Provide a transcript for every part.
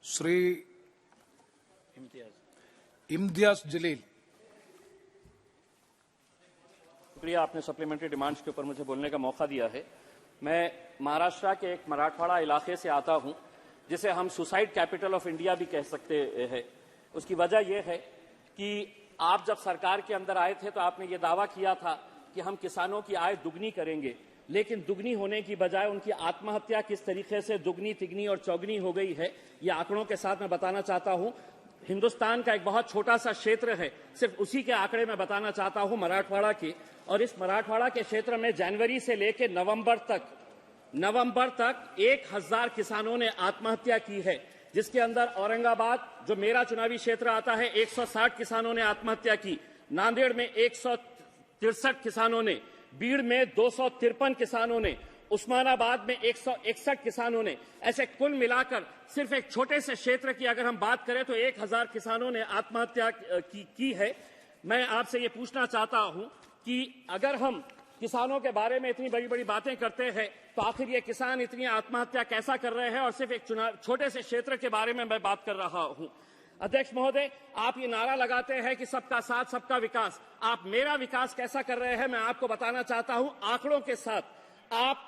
श्री इम्तियाज जलील। शुक्रिया, आपने supplementary demands के ऊपर मुझे बोलने का मौका दिया है। मैं महाराष्ट्र के एक मराठवाड़ा इलाके से आता हूं, जिसे हम सुसाइड कैपिटल ऑफ इंडिया भी कह सकते हैं। उसकी वजह यह है कि आप जब सरकार के अंदर आए थे तो आपने ये दावा किया था कि हम किसानों की आय दुगनी करेंगे, लेकिन दुगनी होने की बजाय उनकी आत्महत्या किस तरीके से दुगनी, तिगनी और चौगनी हो गई है, ये आंकड़ों के साथ मैं बताना चाहता हूं। हिंदुस्तान का एक बहुत छोटा सा क्षेत्र है, सिर्फ उसी के आंकड़े में बताना चाहता हूं, मराठवाड़ा के। और इस मराठवाड़ा के क्षेत्र में जनवरी से लेकर नवंबर तक 1000 किसानो63 ने आत्महत्या की है, जिसके अंदर औरंगाबाद, जो मेरा चुनावी क्षेत्र आता है, 160 किसानों ने आत्महत्या की, नांदेड़ में 163 किसानों ने, बीड़ में 253 किसानों ने, उस्मानाबाद में 161 किसानों ने। ऐसे कुल मिलाकर सिर्फ एक छोटे से क्षेत्र की अगर हम बात करें तो 1000 किसानों ने आत्महत्या की है। मैं आपसे ये पूछना चाहता हूं कि अगर हम किसानों के बारे में इतनी बड़ी बड़ी बातें करते हैं तो आखिर ये किसान इतनी आत्महत्या कैसा कर रहे हैं, और सिर्फ एक छोटे से क्षेत्र के बारे में मैं बात कर रहा हूं। अध्यक्ष महोदय, आप ये नारा लगाते हैं कि सबका साथ सबका विकास। आप मेरा विकास कैसा कर रहे हैं, मैं आपको बताना चाहता हूं आंकड़ों के साथ। आप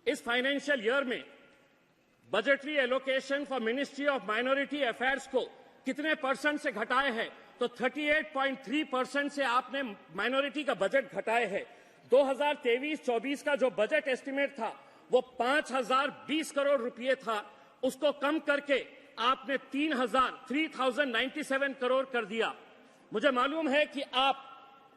इस फाइनेंशियल ईयर में budgetary allocation for ministry of minority affairs को कितने परसेंट से घटाए हैं, तो 38.3% से आपने माइनॉरिटी का बजट घटाए है। 2023-24 का जो बजट एस्टिमेट था वो 5020 करोड़ रुपए था, उसको कम करके आपने 3097 करोड़ कर दिया। मुझे मालूम है कि आप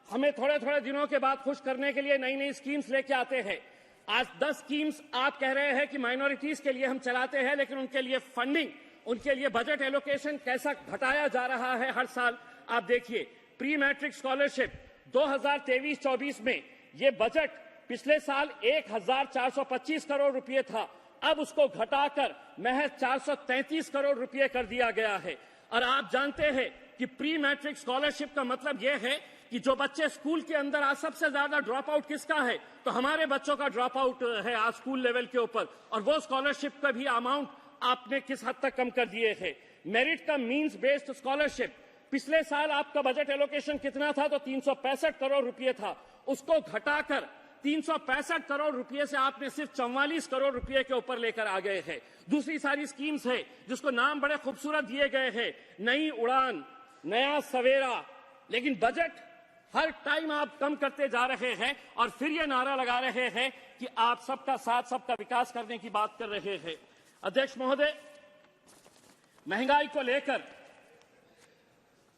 हमें थोड़े थोड़े दिनों के बाद खुश करने के लिए नई नई स्कीम्स लेके आते हैं। आज 10 स्कीम्स आप कह रहे हैं कि माइनॉरिटीज के लिए हम चलाते हैं, लेकिन उनके लिए फंडिंग, उनके लिए बजट एलोकेशन कैसा घटाया जा रहा है हर साल। आप देखिए, प्री मैट्रिक स्कॉलरशिप 2023-24 में ये बजट पिछले साल 1425 करोड़ रुपए था, अब उसको घटाकर महज 433 करोड़ रुपए कर दिया गया है। और आप जानते हैं कि प्री मैट्रिक स्कॉलरशिप का मतलब यह है कि जो बच्चे स्कूल के अंदर आज सबसे ज्यादा ड्रॉप आउट किसका है, तो हमारे बच्चों का ड्रॉप आउट है आज स्कूल लेवल के ऊपर, और वो स्कॉलरशिप का भी अमाउंट आपने किस हद तक कम कर दिए है। मेरिट का मींस बेस्ड स्कॉलरशिप, पिछले साल आपका बजट एलोकेशन कितना था, तो 365 करोड़ रुपए था, उसको घटाकर 365 करोड़ रुपए से आपने सिर्फ 44 करोड़ रुपए के ऊपर लेकर आ गए हैं। दूसरी सारी स्कीम्स है जिसको नाम बड़े खूबसूरत दिए गए हैं, नई उड़ान, नया सवेरा, लेकिन बजट हर टाइम आप कम करते जा रहे हैं और फिर ये नारा लगा रहे हैं कि आप सबका साथ सबका विकास करने की बात कर रहे हैं। अध्यक्ष महोदय, महंगाई को लेकर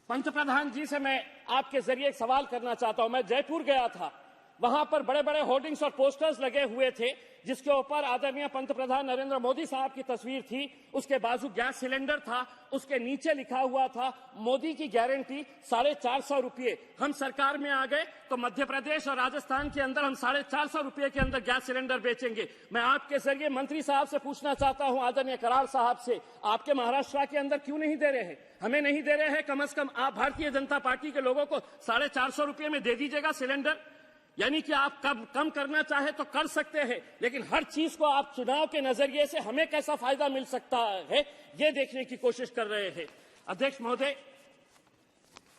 पंतप्रधान जी से मैं आपके जरिए एक सवाल करना चाहता हूं। मैं जयपुर गया था, वहां पर बड़े बड़े होर्डिंग्स और पोस्टर्स लगे हुए थे जिसके ऊपर आदरणीय पंतप्रधान नरेंद्र मोदी साहब की तस्वीर थी, उसके बाजू गैस सिलेंडर था, उसके नीचे लिखा हुआ था मोदी की गारंटी 450 रुपये। हम सरकार में आ गए तो मध्य प्रदेश और राजस्थान के अंदर हम 450 रुपये के अंदर गैस सिलेंडर बेचेंगे। मैं आपके जरिए मंत्री साहब से पूछना चाहता हूं, आदरणीय कराड़ साहब से, आपके महाराष्ट्र के अंदर क्यों नहीं दे रहे हैं? हमें नहीं दे रहे हैं, कम से कम आप भारतीय जनता पार्टी के लोगों को 450 रुपये में दे दीजिएगा सिलेंडर। यानी कि आप कम करना चाहे तो कर सकते हैं, लेकिन हर चीज को आप चुनाव के नजरिए से हमें कैसा फायदा मिल सकता है ये देखने की कोशिश कर रहे हैं। अध्यक्ष महोदय,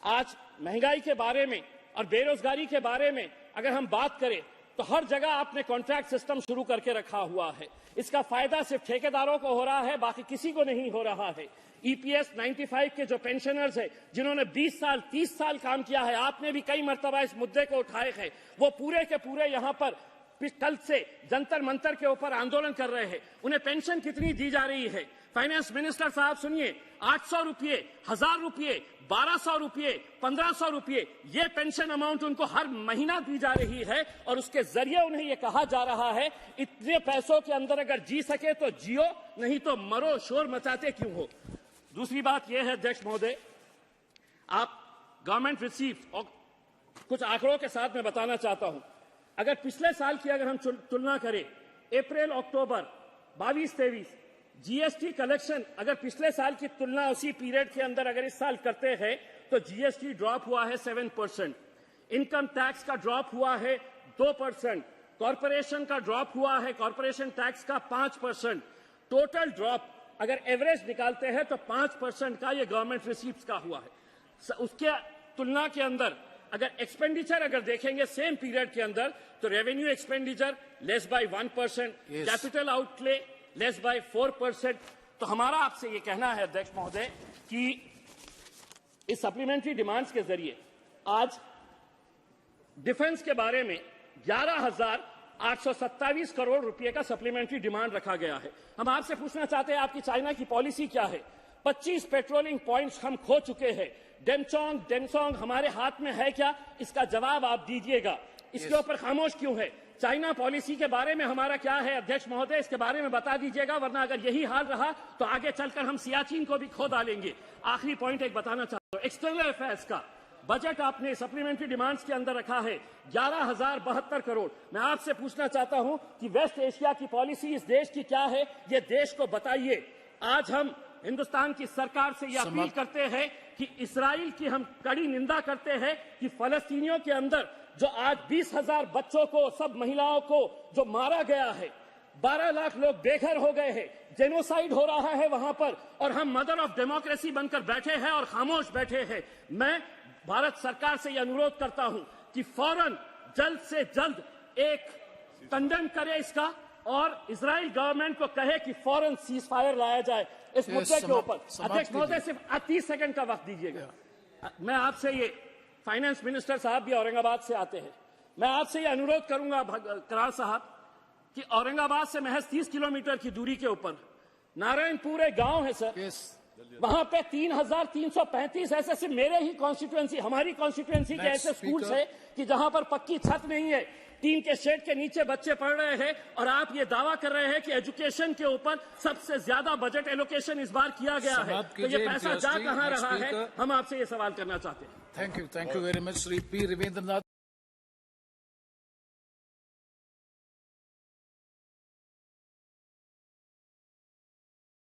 आज महंगाई के बारे में और बेरोजगारी के बारे में अगर हम बात करें तो हर जगह आपने कॉन्ट्रैक्ट सिस्टम शुरू करके रखा हुआ है। इसका फायदा सिर्फ ठेकेदारों को हो रहा है, बाकी किसी को नहीं हो रहा है। EPS 95 के जो पेंशनर्स हैं, जिन्होंने 20 साल 30 साल काम किया है, आपने भी कई मर्तबा इस मुद्दे को उठाए हैं, वो पूरे के पूरे यहाँ पर कल से जंतर मंतर के ऊपर आंदोलन कर रहे हैं। उन्हें पेंशन कितनी दी जा रही है? फाइनेंस मिनिस्टर साहब सुनिए, 800 रुपये, 1000 रुपये, 1200 रुपये, 1500 रुपये, ये पेंशन अमाउंट उनको हर महीना दी जा रही है, और उसके जरिए उन्हें यह कहा जा रहा है इतने पैसों के अंदर अगर जी सके तो जियो, नहीं तो मरो, शोर मचाते क्यों हो। दूसरी बात यह है अध्यक्ष महोदय, आप गवर्नमेंट रिसीव्ड और कुछ आंकड़ों के साथ मैं बताना चाहता हूं। अगर पिछले साल की अगर हम तुलना करें, अप्रैल अक्टूबर 22-23 जीएसटी कलेक्शन अगर पिछले साल की तुलना उसी पीरियड के अंदर अगर इस साल करते हैं तो जीएसटी ड्रॉप हुआ है 7%, इनकम टैक्स का ड्रॉप हुआ है 2%, कॉरपोरेशन का ड्रॉप हुआ है, कॉरपोरेशन टैक्स का 5%, टोटल ड्रॉप अगर एवरेज निकालते हैं तो 5% का ये गवर्नमेंट रिसीप्ट का हुआ है। उसके तुलना के अंदर अगर एक्सपेंडिचर अगर देखेंगे सेम पीरियड के अंदर तो revenue expenditure less bye 1%, capital outlay less bye 4%। तो हमारा आपसे ये कहना है अध्यक्ष महोदय कि इस सप्लीमेंट्री डिमांड्स के जरिए आज डिफेंस के बारे में 11,827 करोड़ रुपए का सप्लीमेंट्री डिमांड रखा गया है। हम आपसे पूछना चाहते हैं आपकी चाइना की पॉलिसी क्या है? 25 पेट्रोलिंग पॉइंट्स हम खो चुके हैं। डेमसोंग हमारे हाथ में है क्या? इसका जवाब आप दीजिएगा। इसके ऊपर खामोश क्यों है? चाइना पॉलिसी के बारे में हमारा क्या है अध्यक्ष महोदय, इसके बारे में बता दीजिएगा, वरना अगर यही हाल रहा तो आगे चलकर हम सियाचिन को भी खो डालेंगे। आखिरी पॉइंट एक बताना चाहता हूं, एक्सटर्नल अफेयर्स का बजट आपने सप्लीमेंट्री डिमांड्स के अंदर रखा है 11,072 करोड़। मैं आपसे पूछना चाहता हूं कि वेस्ट एशिया की पॉलिसी इस देश की क्या है, ये देश को बताइए। आज हम हिंदुस्तान की सरकार से यह अपील करते हैं कि इस्राइल की हम कड़ी निंदा करते हैं कि फलस्तीनियों के अंदर जो आज 20,000 बच्चों को, सब महिलाओं को जो मारा गया है, 12 लाख लोग बेघर हो गए हैं, जेनोसाइड हो रहा है वहां पर, और हम मदर ऑफ डेमोक्रेसी बनकर बैठे हैं और खामोश बैठे हैं। मैं भारत सरकार से यह अनुरोध करता हूं कि फौरन जल्द से जल्द एक खंडन करे इसका और इजराइल गवर्नमेंट को कहे कि फौरन सीज फायर लाया जाए इस मुद्दे के ऊपर। अध्यक्ष महोदय सिर्फ 30 सेकंड का वक्त दीजिएगा। मैं आपसे ये फाइनेंस मिनिस्टर साहब भी औरंगाबाद से आते हैं, मैं आपसे ये अनुरोध करूंगा करार साहब कि औरंगाबाद से महज 30 किलोमीटर की दूरी के ऊपर नारायणपुर एक गांव है सर, वहां पे 3,335 ऐसे सिर्फ मेरे ही कॉन्स्टिट्यूएंसी, हमारी कॉन्स्टिट्यूएंसी के ऐसे स्कूल्स है कि जहां पर पक्की छत नहीं है, टीन के शेड के नीचे बच्चे पढ़ रहे हैं, और आप ये दावा कर रहे हैं कि एजुकेशन के ऊपर सबसे ज्यादा बजट एलोकेशन इस बार किया गया है। तो ये पैसा जा कहां रहा है, हम आपसे ये सवाल करना चाहते हैं। Thank you very much Shri P Rabindranath.